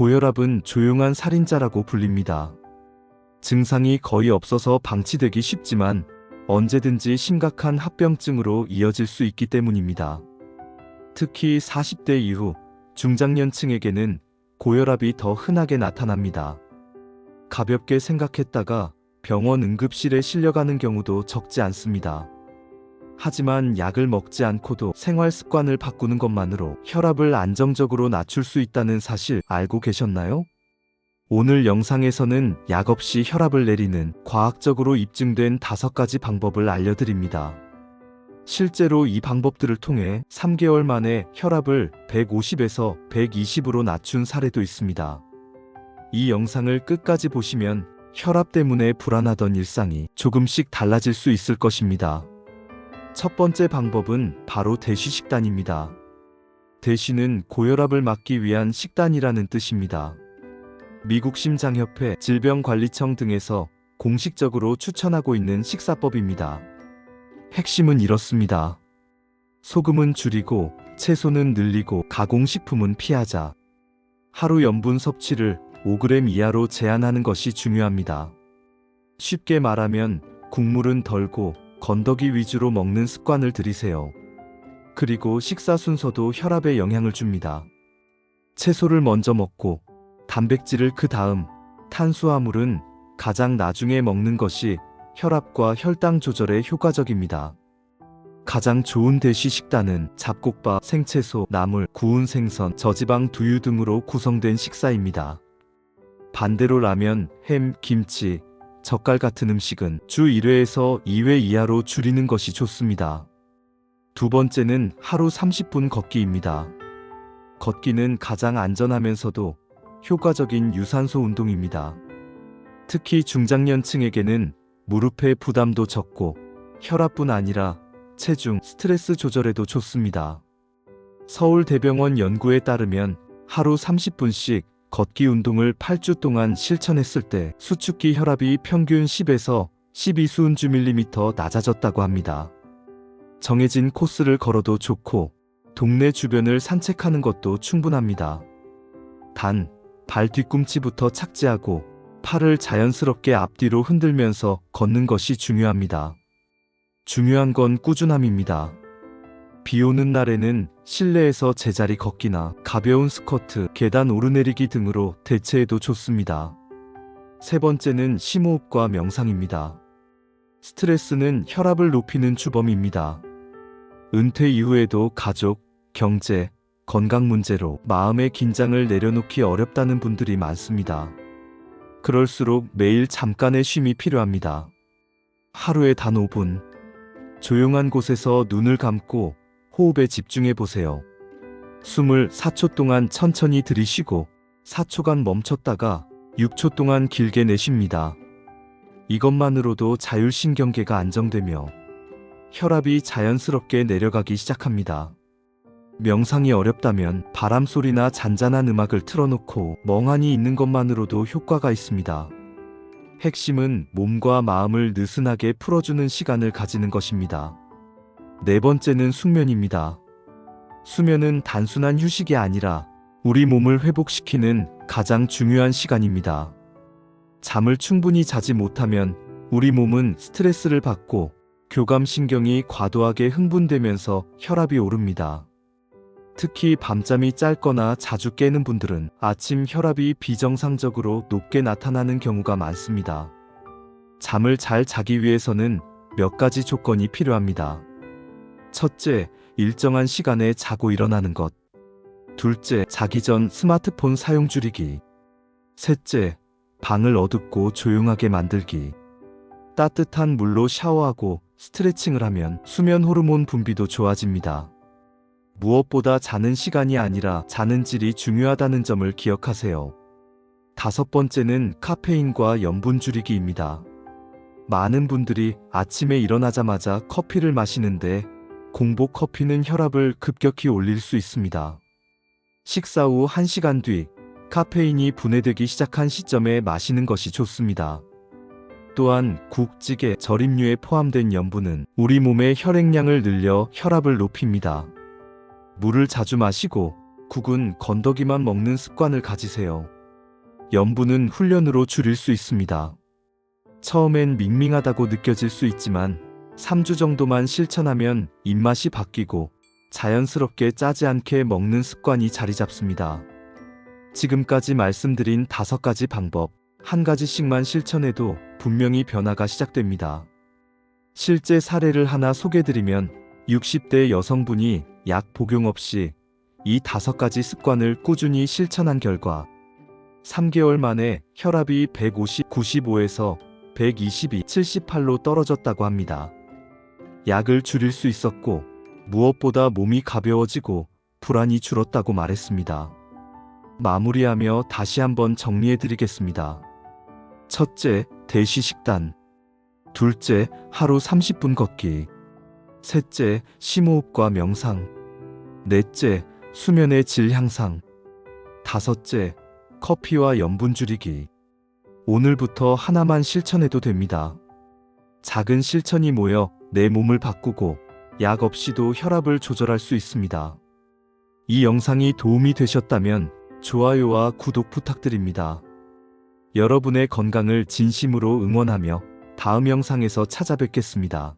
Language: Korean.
고혈압은 조용한 살인자라고 불립니다. 증상이 거의 없어서 방치되기 쉽지만 언제든지 심각한 합병증으로 이어질 수 있기 때문입니다. 특히 40대 이후 중장년층에게는 고혈압이 더 흔하게 나타납니다. 가볍게 생각했다가 병원 응급실에 실려가는 경우도 적지 않습니다. 하지만 약을 먹지 않고도 생활 습관을 바꾸는 것만으로 혈압을 안정적으로 낮출 수 있다는 사실 알고 계셨나요? 오늘 영상에서는 약 없이 혈압을 내리는 과학적으로 입증된 5가지 방법을 알려드립니다. 실제로 이 방법들을 통해 3개월 만에 혈압을 150에서 120으로 낮춘 사례도 있습니다. 이 영상을 끝까지 보시면 혈압 때문에 불안하던 일상이 조금씩 달라질 수 있을 것입니다. 첫 번째 방법은 바로 대쉬 식단입니다. 대쉬는 고혈압을 막기 위한 식단이라는 뜻입니다. 미국 심장협회, 질병관리청 등에서 공식적으로 추천하고 있는 식사법입니다. 핵심은 이렇습니다. 소금은 줄이고, 채소는 늘리고, 가공식품은 피하자. 하루 염분 섭취를 5g 이하로 제한하는 것이 중요합니다. 쉽게 말하면 국물은 덜고 건더기 위주로 먹는 습관을 들이세요. 그리고 식사 순서도 혈압에 영향을 줍니다. 채소를 먼저 먹고 단백질을 그 다음, 탄수화물은 가장 나중에 먹는 것이 혈압과 혈당 조절에 효과적입니다. 가장 좋은 대쉬 식단은 잡곡밥, 생채소, 나물, 구운 생선, 저지방 두유 등으로 구성된 식사입니다. 반대로 라면, 햄, 김치, 젓갈 같은 음식은 주 1회에서 2회 이하로 줄이는 것이 좋습니다. 두 번째는 하루 30분 걷기입니다. 걷기는 가장 안전하면서도 효과적인 유산소 운동입니다. 특히 중장년층에게는 무릎의 부담도 적고 혈압뿐 아니라 체중, 스트레스 조절에도 좋습니다. 서울대병원 연구에 따르면 하루 30분씩 걷기 운동을 8주 동안 실천했을 때 수축기 혈압이 평균 10에서 12순주/밀리미터 낮아졌다고 합니다. 정해진 코스를 걸어도 좋고 동네 주변을 산책하는 것도 충분합니다. 단, 발 뒤꿈치부터 착지하고 팔을 자연스럽게 앞뒤로 흔들면서 걷는 것이 중요합니다. 중요한 건 꾸준함입니다. 비 오는 날에는 실내에서 제자리 걷기나 가벼운 스쿼트, 계단 오르내리기 등으로 대체해도 좋습니다. 세 번째는 심호흡과 명상입니다. 스트레스는 혈압을 높이는 주범입니다. 은퇴 이후에도 가족, 경제, 건강 문제로 마음의 긴장을 내려놓기 어렵다는 분들이 많습니다. 그럴수록 매일 잠깐의 쉼이 필요합니다. 하루에 단 5분. 조용한 곳에서 눈을 감고 호흡에 집중해 보세요. 숨을 4초 동안 천천히 들이쉬고 4초간 멈췄다가 6초 동안 길게 내쉽니다. 이것만으로도 자율신경계가 안정되며 혈압이 자연스럽게 내려가기 시작합니다. 명상이 어렵다면 바람소리나 잔잔한 음악을 틀어놓고 멍하니 있는 것만으로도 효과가 있습니다. 핵심은 몸과 마음을 느슨하게 풀어주는 시간을 가지는 것입니다. 네 번째는 숙면입니다. 수면은 단순한 휴식이 아니라 우리 몸을 회복시키는 가장 중요한 시간입니다. 잠을 충분히 자지 못하면 우리 몸은 스트레스를 받고 교감신경이 과도하게 흥분되면서 혈압이 오릅니다. 특히 밤잠이 짧거나 자주 깨는 분들은 아침 혈압이 비정상적으로 높게 나타나는 경우가 많습니다. 잠을 잘 자기 위해서는 몇 가지 조건이 필요합니다. 첫째, 일정한 시간에 자고 일어나는 것. 둘째, 자기 전 스마트폰 사용 줄이기. 셋째, 방을 어둡고 조용하게 만들기. 따뜻한 물로 샤워하고 스트레칭을 하면 수면 호르몬 분비도 좋아집니다. 무엇보다 자는 시간이 아니라 자는 질이 중요하다는 점을 기억하세요. 다섯 번째는 카페인과 염분 줄이기입니다. 많은 분들이 아침에 일어나자마자 커피를 마시는데 공복 커피는 혈압을 급격히 올릴 수 있습니다. 식사 후 1시간 뒤 카페인이 분해되기 시작한 시점에 마시는 것이 좋습니다. 또한 국, 찌개, 절임류에 포함된 염분은 우리 몸의 혈액량을 늘려 혈압을 높입니다. 물을 자주 마시고 국은 건더기만 먹는 습관을 가지세요. 염분은 훈련으로 줄일 수 있습니다. 처음엔 밍밍하다고 느껴질 수 있지만 3주 정도만 실천하면 입맛이 바뀌고 자연스럽게 짜지 않게 먹는 습관이 자리 잡습니다. 지금까지 말씀드린 5가지 방법, 한 가지씩만 실천해도 분명히 변화가 시작됩니다. 실제 사례를 하나 소개드리면 60대 여성분이 약 복용 없이 이 5가지 습관을 꾸준히 실천한 결과 3개월 만에 혈압이 150, 95에서 122, 78로 떨어졌다고 합니다. 약을 줄일 수 있었고 무엇보다 몸이 가벼워지고 불안이 줄었다고 말했습니다. 마무리하며 다시 한번 정리해드리겠습니다. 첫째, 대시 식단. 둘째, 하루 30분 걷기. 셋째, 심호흡과 명상. 넷째, 수면의 질 향상. 다섯째, 커피와 염분 줄이기. 오늘부터 하나만 실천해도 됩니다. 작은 실천이 모여 내 몸을 바꾸고 약 없이도 혈압을 조절할 수 있습니다. 이 영상이 도움이 되셨다면 좋아요와 구독 부탁드립니다. 여러분의 건강을 진심으로 응원하며 다음 영상에서 찾아뵙겠습니다.